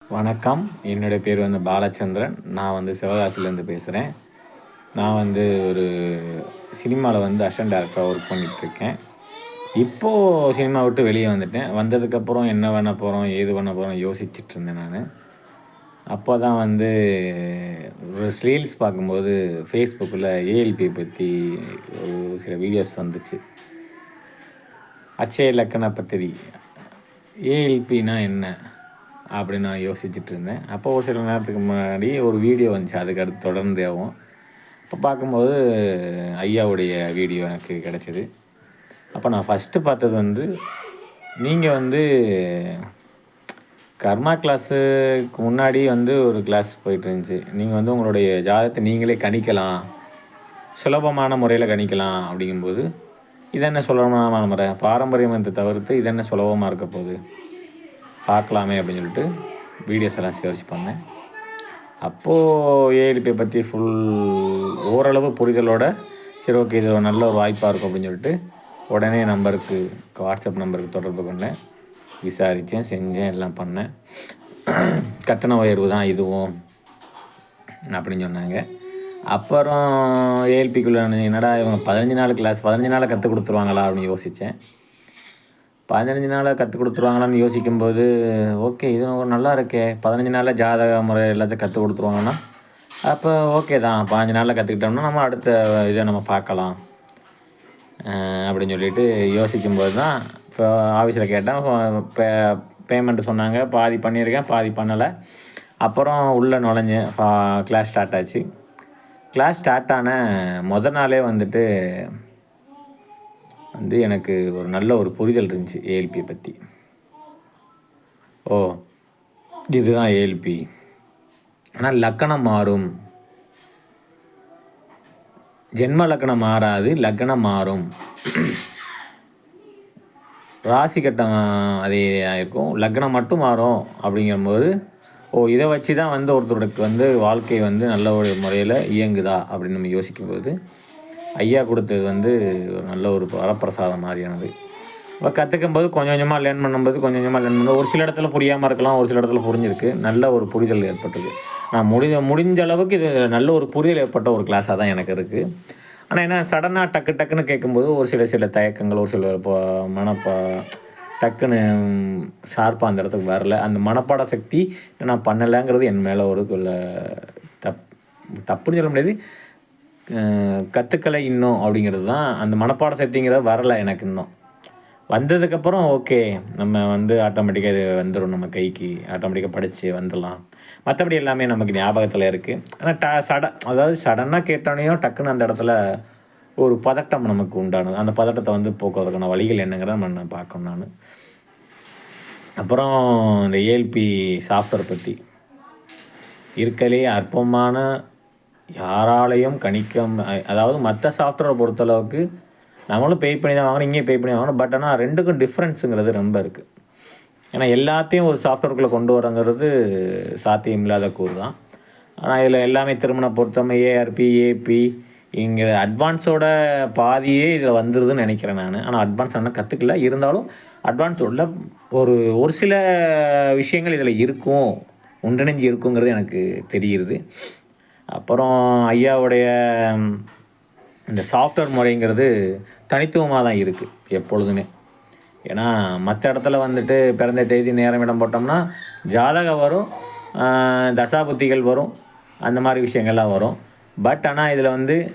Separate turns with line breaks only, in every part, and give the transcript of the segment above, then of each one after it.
வணக்கம். என்னுடைய பேர் பாலச்சந்திரன். நான் சிவகாசியிலேருந்து பேசுகிறேன். நான் ஒரு சினிமாவில் அசிஸ்டன்ட் டைரக்டரா ஒர்க் பண்ணிகிட்ருக்கேன். இப்போது சினிமா விட்டு வெளியே வந்துட்டேன். வந்ததுக்கப்புறம் என்ன பண்ண போகிறோம், ஏது பண்ண போகிறோம் யோசிச்சுட்ருந்தேன் நான். அப்போ தான் ஒரு ரீல்ஸ் பார்க்கும்போது ஃபேஸ்புக்கில் ஏஎல்பி பற்றி ஒரு சில வீடியோஸ் வந்துச்சு. அட்சய லக்கண பத்திரி ஏஎல்பின்னா என்ன அப்படின்னு நான் யோசிச்சுட்டு இருந்தேன். அப்போ ஒரு சில நேரத்துக்கு முன்னாடி ஒரு வீடியோ வந்துச்சு. அதுக்கு அடுத்து தொடர்ந்தேவும் இப்போ பார்க்கும்போது ஐயாவுடைய வீடியோ எனக்கு கிடச்சிது. அப்போ நான் ஃபஸ்ட்டு பார்த்தது நீங்கள் கர்மா கிளாஸுக்கு முன்னாடி ஒரு கிளாஸ் போயிட்டு இருந்துச்சு. நீங்கள் உங்களுடைய ஜாதகத்தை நீங்களே கணிக்கலாம், சுலபமான முறையில் கணிக்கலாம். அப்படிங்கும்போது இதென்ன சுலபமான முறை, பாரம்பரியத்தை தவிர்த்து இதென்ன சுலபமாக இருக்க போகுது, பார்க்கலாமே அப்படின்னு சொல்லிட்டு வீடியோஸ் எல்லாம் சர்ச் பண்ணேன். அப்போது ஏஎல்பியை பற்றி ஓரளவு புரிதலோட சரி ஓகே இது ஒரு நல்ல ஒரு வாய்ப்பாக இருக்கும் அப்படின்னு சொல்லிட்டு உடனே வாட்ஸ்அப் நம்பருக்கு தொடர்பு கொண்டேன். விசாரித்தேன், செஞ்சேன், எல்லாம் பண்ணேன். கட்டண உயர்வு தான் இதுவும் அப்படின்னு சொன்னாங்க. அப்புறம் ஏஎல்பிக்குள்ளே என்னடா இவங்க 15 நாள் கிளாஸ் 15 நாளில் கற்றுக் கொடுத்துருவாங்களா அப்படின்னு யோசித்தேன். 15 நாளில் கற்றுக் கொடுத்துருவாங்களான்னு யோசிக்கும்போது ஓகே இது நல்லா இருக்கே, 15 நாளில் ஜாதக முறை எல்லாத்தையும் கற்றுக் கொடுத்துருவாங்கன்னா அப்போ ஓகே தான், 15 நாளில் கற்றுக்கிட்டோம்னா நம்ம அடுத்த இதை நம்ம பார்க்கலாம் அப்படின்னு சொல்லிட்டு யோசிக்கும்போது தான் இப்போ ஆஃபீஸில் கேட்டேன். பேமெண்ட்டு சொன்னாங்க, பாதி பண்ணியிருக்கேன், பாதி பண்ணலை. அப்புறம் உள்ளே நுழைஞ்சேன். கிளாஸ் ஸ்டார்ட் ஆச்சு. கிளாஸ் ஸ்டார்ட் ஆன மொதல் நாளே எனக்கு ஒரு நல்ல ஒரு புரிதல் இருந்துச்சு ஏஎல்பியை பற்றி. ஓ இதுதான் ஏஎல்பி. ஆனால் லக்கணம் மாறும், ஜென்ம லக்கணம் மாறாது, லக்கணம் மாறும். ராசி கட்டம் அதே இருக்கும், லக்னம் மட்டும் மாறும். அப்படிங்கும்போது இதை வச்சு தான் ஒருத்தருக்கு வாழ்க்கை நல்ல ஒரு முறையில் இயங்குதா அப்படின்னு நம்ம யோசிக்கும்போது ஐயா கொடுத்தது ஒரு நல்ல ஒரு வரப்பிரசாதம் மாதிரியானது. இப்போ கற்றுக்கும்போது கொஞ்சம் கொஞ்சமாக லேர்ன் பண்ணும்போது ஒரு சில இடத்துல புரியாமல் இருக்கலாம், ஒரு சில இடத்துல புரிஞ்சிருக்கு. நல்ல ஒரு புரிதல் ஏற்பட்டது. நான் முடிஞ்ச அளவுக்கு இது நல்ல ஒரு புரிதல் ஏற்பட்ட ஒரு கிளாஸாக தான் எனக்கு இருக்குது. ஆனால் என்ன சடனாக டக்குன்னு கேட்கும்போது ஒரு சில தயக்கங்கள், ஒரு சில டக்குன்னு ஷார்ப்பாக அந்த இடத்துக்கு வரல. அந்த மனப்பாட சக்தி நான் பண்ணலைங்கிறது என் மேலே ஒரு தப்புன்னு சொல்ல முடியாது, கற்றுக்கலை இன்னும் அப்படிங்கிறது தான். அந்த மனப்பாட சக்திங்கிறது வரலை எனக்கு இன்னும். வந்ததுக்கப்புறம் ஓகே நம்ம ஆட்டோமேட்டிக்காக இது வந்துடும், நம்ம கைக்கு ஆட்டோமேட்டிக்காக படித்து வந்துடலாம். மற்றபடி எல்லாமே நமக்கு ஞாபகத்தில் இருக்குது. ஆனால் சடனாக கேட்டோனையும் டக்குன்னு அந்த இடத்துல ஒரு பதட்டம் நமக்கு உண்டானது. அந்த பதட்டத்தை போக்குவதற்கான வழிகள் என்னங்கிறத நம்ம பார்க்கணும். நான் அப்புறம் இந்த ஏஎல்பி சாஃப்ட்வேர் பற்றி இருக்கலே அற்பமான, யாராலையும் அதாவது மற்ற சாஃப்ட்வேரை பொறுத்தளவுக்கு நம்மளும் பே பண்ணி தான் வாங்கணும், இங்கேயும் பே பண்ணி வாங்கணும். பட் ஆனால் ரெண்டுக்கும் டிஃப்ரென்ஸுங்கிறது ரொம்ப இருக்குது. ஏன்னா எல்லாத்தையும் ஒரு சாஃப்ட்வேருக்குள்ளே கொண்டு வரங்கிறது சாத்தியம் இல்லாத கூறு தான். ஆனால் இதில் எல்லாமே திருமண பொருத்தம், ஏஆர்பி, ஏபி, இங்கே அட்வான்ஸோட பாதியே இதில் வந்துடுதுன்னு நினைக்கிறேன் நான். ஆனால் அட்வான்ஸ் ஆனால் கற்றுக்கல, இருந்தாலும் அட்வான்ஸோட ஒரு சில விஷயங்கள் இதில் இருக்கும், ஒன்றிணைஞ்சு இருக்குங்கிறது எனக்கு தெரிகிறது. அப்புறம் ஐயாவுடைய இந்த சாஃப்ட்வேர் முறைங்கிறது தனித்துவமாக தான் இருக்குது எப்பொழுதுமே. ஏன்னா மற்ற இடத்துல பிறந்த தேதி நேரம் இடம் போட்டோம்னா ஜாதகம் வரும், தசாபுத்திகள் வரும், அந்த மாதிரி விஷயங்கள்லாம் வரும். பட் ஆனால் இதில்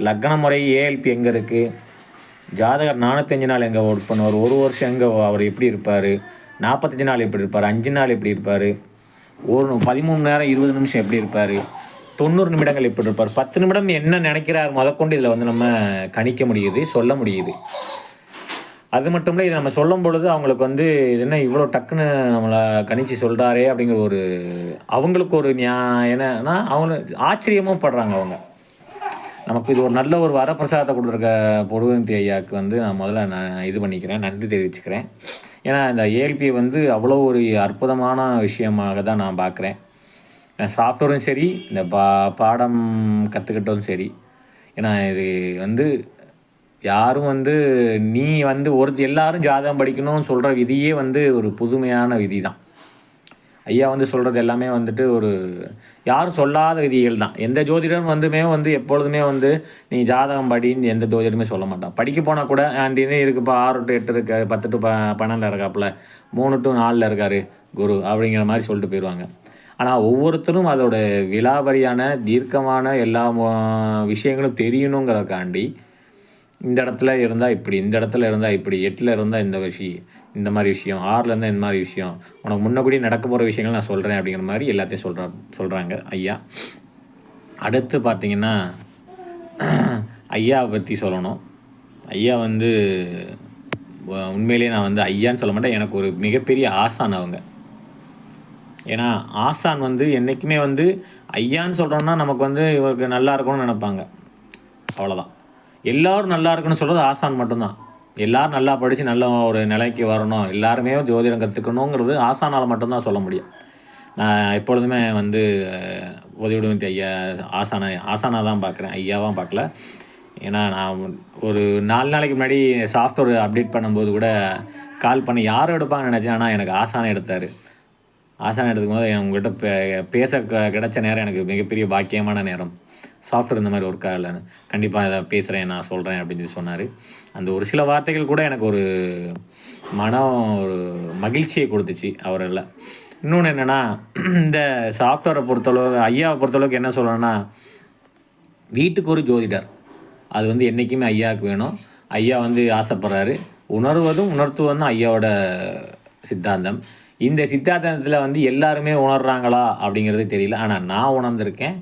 லக்ன முறை ஏஎல்பி எங்கே இருக்குது, ஜாதகர் 405 நாள் எங்கே ஒர்க் பண்ணுவார், ஒரு வருஷம் எங்கே அவர் எப்படி இருப்பார், 45 நாள் எப்படி இருப்பார், 5 நாள் எப்படி இருப்பார், 13 நேரம் 20 நிமிஷம் எப்படி இருப்பார், 90 நிமிடங்கள் எப்படி இருப்பார், 10 நிமிடம் என்ன நினைக்கிறார் முதற்கொண்டு இதில் நம்ம கணிக்க முடியுது, சொல்ல முடியுது. அது மட்டும் இல்லை, இதை நம்ம சொல்லும் பொழுது அவங்களுக்கு இது என்ன இவ்வளோ டக்குன்னு நம்மளை கணிச்சு சொல்கிறாரே அப்படிங்கிற அவங்களுக்கு ஒரு என்னன்னா அவங்க ஆச்சரியமும் படுறாங்க. நமக்கு இது ஒரு நல்ல ஒரு வரப்பிரசாதத்தை கொடுத்துருக்க பொடுவந்தி ஐயாவுக்கு நான் முதல்ல இது பண்ணிக்கிறேன், நன்றி தெரிவிச்சுக்கிறேன். ஏன்னா இந்த ஏஎல்பி அவ்வளோ ஒரு அற்புதமான விஷயமாக தான் நான் பார்க்குறேன். சாஃப்ட்வேரும் சரி, இந்த பாடம் கற்றுக்கிட்டதும் சரி. ஏன்னா இது யாரும் நீ எல்லாரும் ஜாதகம் படிக்கணும்னு சொல்கிற விதியே ஒரு புதுமையான விதி தான். ஐயா வந்து சொல்கிறது எல்லாமே வந்துட்டு ஒரு யாரும் சொல்லாத விதிகள் தான். எந்த ஜோதிடரும் எப்பொழுதுமே நீ ஜாதகம் படின்னு எந்த ஜோதிடருமே சொல்ல மாட்டான். படிக்க போனால் கூட அந்த இது இருக்குப்பா 6 to 8 இருக்கு, 10 to 12 இருக்காப்புல, 3 to 4 இருக்காரு குரு அப்படிங்கிற மாதிரி சொல்லிட்டு போயிடுவாங்க. ஆனால் ஒவ்வொருத்தரும் அதோட விலாவரியான தீர்க்கமான எல்லா விஷயங்களும் தெரியணுங்கிறதுக்காண்டி இந்த இடத்துல இருந்தால் இப்படி, இந்த இடத்துல இருந்தால் இப்படி, 8ல் இருந்தால் இந்த மாதிரி விஷயம், 6ல் இருந்தால் இந்த மாதிரி விஷயம், உனக்கு முன்னக்கூடி நடக்க போகிற விஷயங்கள் நான் சொல்கிறேன் அப்படிங்கிற மாதிரி எல்லாத்தையும் சொல்கிறாங்க ஐயா. அடுத்து பார்த்திங்கன்னா ஐயாவை பற்றி சொல்லணும். ஐயா உண்மையிலேயே நான் ஐயான்னு சொல்ல மாட்டேன், எனக்கு ஒரு மிகப்பெரிய ஆசான் அவங்க. ஏன்னா ஆசான் என்றைக்குமே ஐயான்னு சொல்கிறோன்னா நமக்கு இவருக்கு நல்லா இருக்கணும்னு நினைப்பாங்க, அவ்வளோதான். எல்லோரும் நல்லா இருக்குன்னு சொல்கிறது ஆசான் மட்டும்தான். எல்லோரும் நல்லா படித்து நல்ல ஒரு நிலைக்கு வரணும், எல்லாருமே ஜோதிடம் கற்றுக்கணுங்கிறது ஆசானால் மட்டும்தான் சொல்ல முடியும். நான் எப்பொழுதுமே உதவிடுமதி ஐயா ஆசானாக தான் பார்க்குறேன், ஐயாவாக பார்க்கல. ஏன்னா நான் ஒரு 4 நாளைக்கு முன்னாடி சாஃப்ட்வேர் அப்டேட் பண்ணும்போது கூட கால் பண்ணி யாரும் எடுப்பாங்கன்னு நினச்சேன். ஆனால் எனக்கு ஆசானை எடுத்தார். ஆசானை எடுக்கும் போது உங்கள்கிட்ட பேச கிடைச்ச நேரம் எனக்கு மிகப்பெரிய பாக்கியமான நேரம். சாஃப்ட்வேர் இந்த மாதிரி ஒர்க் ஆகலைன்னு, கண்டிப்பாக இதை பேசுகிறேன், நான் சொல்கிறேன் அப்படின்னு சொல்லி சொன்னார். அந்த ஒரு சில வார்த்தைகள் கூட எனக்கு ஒரு ஒரு மகிழ்ச்சியை கொடுத்துச்சு அவரில். இன்னொன்று என்னென்னா, இந்த சாஃப்ட்வேரை பொறுத்தளவு ஐயாவை பொறுத்தளவுக்கு என்ன சொல்லணும்னா, வீட்டுக்கு ஒரு ஜோதிடர் அது என்றைக்குமே ஐயாவுக்கு வேணும். ஐயா ஆசைப்படுறாரு. உணர்த்துவதும் ஐயாவோட சித்தாந்தம். இந்த சித்தாந்தத்தில் எல்லாருமே உணர்றாங்களா அப்படிங்கிறது தெரியல. ஆனால் நான் உணர்ந்திருக்கேன்.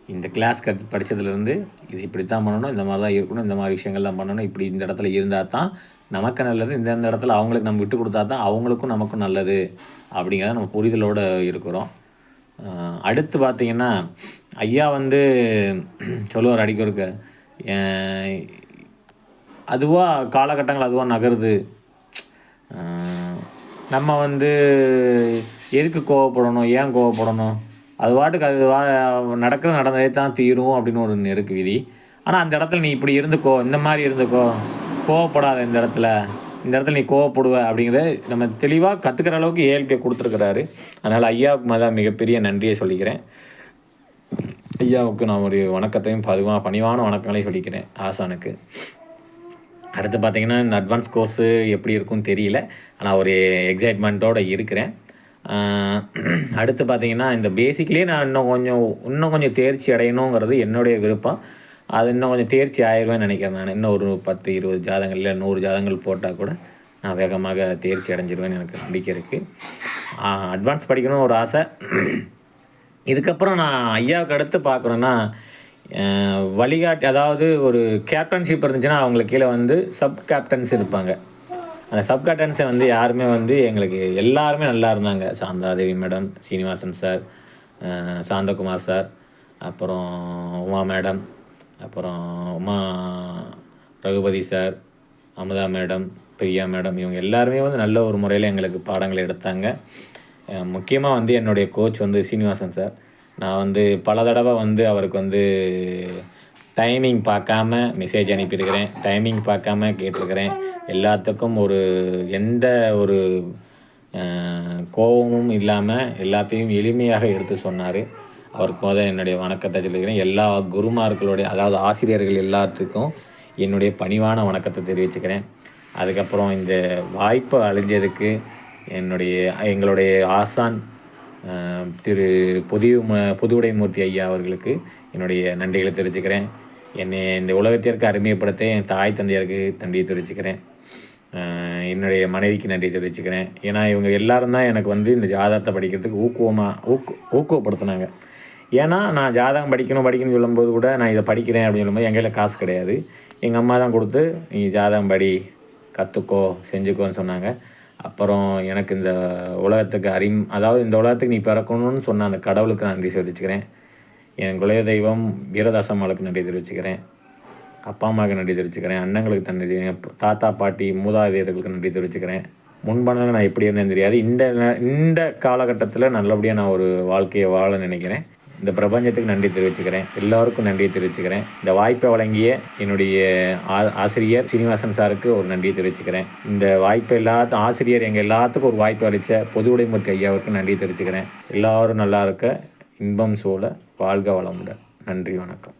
இந்த கிளாஸ் படித்ததுலேருந்து இது இப்படித்தான் பண்ணணும், இந்த மாதிரி தான் இருக்கணும், இந்த மாதிரி விஷயங்கள்லாம் பண்ணணும், இப்படி இந்த இடத்துல இருந்தால் தான் நமக்கு நல்லது, இந்த இடத்துல அவங்களுக்கு நம்ம விட்டு கொடுத்தா தான் அவங்களுக்கும் நமக்கும் நல்லது அப்படிங்கிறத நம்ம புரிதலோடு இருக்கிறோம். அடுத்து பார்த்திங்கன்னா ஐயா சொல்லுவார் அடிக்கொருக்க, அதுவாக காலகட்டங்கள் அதுவாக நகருது, நம்ம எதுக்கு கோவப்படணும், ஏன் கோவப்படணும், அது பாட்டுக்கு அது நடந்ததே தான் தீரும் அப்படின்னு ஒரு நெருக்கு விதி. ஆனால் அந்த இடத்துல நீ இப்படி இருந்துக்கோ, இந்த மாதிரி இருந்துக்கோ, கோவப்படாத, இந்த இடத்துல நீ கோவப்படுவ அப்படிங்கிறத நம்ம தெளிவாக கற்றுக்கிற அளவுக்கு ஏழ்கை கொடுத்துருக்குறாரு. அதனால் ஐயாவுக்கு மேலே மிகப்பெரிய நன்றியை சொல்லிக்கிறேன். ஐயாவுக்கு நான் ஒரு வணக்கத்தையும் பணிவான வணக்கங்களையும் சொல்லிக்கிறேன் ஆசானுக்கு. அடுத்து பார்த்திங்கன்னா இந்த அட்வான்ஸ் கோர்ஸு எப்படி இருக்குன்னு தெரியல, ஆனால் ஒரு எக்ஸைட்மெண்ட்டோடு இருக்கிறேன். அடுத்து பார்த்திங்கன்னா இந்த பேசிக்லேயே நான் இன்னும் கொஞ்சம் தேர்ச்சி அடையணுங்கிறது என்னுடைய விருப்பம். அது இன்னும் கொஞ்சம் தேர்ச்சி ஆயிடுவேன்னு நினைக்கிறேன். நான் இன்னும் ஒரு 10-20 ஜாதகங்கள் இல்லை 100 ஜாதகங்கள் போட்டால் கூட நான் வேகமாக தேர்ச்சி அடைஞ்சிருவேன்னு எனக்கு நம்பிக்கை இருக்குது. அட்வான்ஸ் படிக்கணும்னு ஒரு ஆசை. இதுக்கப்புறம் நான் ஐயாவுக்கு அடுத்து பார்க்குறேன்னா வழிகாட்டி, அதாவது ஒரு கேப்டன்ஷிப் இருந்துச்சுன்னா அவங்களுக்கு கீழே சப் கேப்டன்ஸ் இருப்பாங்க. அந்த சப் கேப்டன்ஸை யாருமே எங்களுக்கு எல்லாருமே நல்லா இருந்தாங்க. Shanthadevi madam, Srinivasan sir, Santhakumar sir, அப்புறம் உமா மேடம், அப்புறம் Uma Raghupathi sir, Amudha madam, Priya madam, இவங்க எல்லாருமே நல்ல ஒரு முறையில் எங்களுக்கு பாடங்களை எடுத்தாங்க. முக்கியமாக என்னுடைய கோச் சீனிவாசன் சார். நான் பல தடவை அவருக்கு டைமிங் பார்க்காம மெசேஜ் அனுப்பியிருக்கிறேன், டைமிங் பார்க்காம கேட்டிருக்கிறேன். எல்லாத்துக்கும் எந்த ஒரு கோபமும் இல்லாமல் எல்லாத்தையும் எளிமையாக எடுத்து சொன்னார். அவருக்கு என்னுடைய வணக்கத்தை சொல்லிக்கிறேன். எல்லா குருமார்களுடைய, அதாவது ஆசிரியர்கள் எல்லாத்துக்கும் என்னுடைய பணிவான வணக்கத்தை தெரிவிச்சுக்கிறேன். அதுக்கப்புறம் இந்த வாய்ப்பு அழிஞ்சதுக்கு எங்களுடைய ஆசான் திரு புதுவுடைமூர்த்தி ஐயா அவர்களுக்கு என்னுடைய நன்றிகளை தெரிவிச்சுக்கிறேன். என்னை இந்த உலகத்திற்கு அறிமுகப்படுத்த என் தாய் தந்தையருக்கு நன்றியை தெரிவிச்சுக்கிறேன். என்னுடைய மனைவிக்கு நன்றி தெரிவிச்சுக்கிறேன். ஏன்னா இவங்க எல்லோரும் தான் எனக்கு இந்த ஜாதகத்தை படிக்கிறதுக்கு ஊக்குவப்படுத்தினாங்க. ஏன்னா நான் ஜாதகம் படிக்கணும்னு சொல்லும்போது கூட நான் இதை படிக்கிறேன் அப்படின்னு சொல்லும்போது என் கையில் காசு கிடையாது. எங்கள் அம்மா தான் கொடுத்து நீ ஜாதகம் படி, கற்றுக்கோ, செஞ்சுக்கோன்னு சொன்னாங்க. அப்புறம் எனக்கு இந்த உலகத்துக்கு அதாவது இந்த உலகத்துக்கு நீ பிறக்கணும்னு சொன்ன அந்த கடவுளுக்கு நான் நன்றி தெரிவிச்சுக்கிறேன். என் குலய தெய்வம் வீரதாசம்மாளுக்கு நன்றி தெரிவிச்சுக்கிறேன். அப்பா அம்மாவுக்கு நன்றி தெரிவிச்சுக்கிறேன். அண்ணங்களுக்கு நன்றி, தாத்தா பாட்டி மூதாதையர்களுக்கு நன்றி தெரிவிச்சுக்கிறேன். முன்பணம் நான் எப்படி இருந்தேன்னு தெரியாது. இந்த காலகட்டத்தில் நல்லபடியாக நான் ஒரு வாழ்க்கையை வாழ நினைக்கிறேன். இந்த பிரபஞ்சத்துக்கு நன்றி தெரிவிச்சுக்கிறேன். எல்லோருக்கும் நன்றியை தெரிவிச்சுக்கிறேன். இந்த வாய்ப்பை வழங்கிய என்னுடைய ஆசிரியர் சீனிவாசன் சாருக்கு ஒரு நன்றியை தெரிவிச்சுக்கிறேன். இந்த வாய்ப்பை ஆசிரியர் எங்கள் எல்லாத்துக்கும் ஒரு வாய்ப்பு அளித்த பொதுவுடைமூர்த்தி ஐயாவுக்கு நன்றி தெரிவிச்சுக்கிறேன். எல்லோரும் நல்லா இருக்க, இன்பம் சூழ, வாழ்க வளமுடன். நன்றி, வணக்கம்.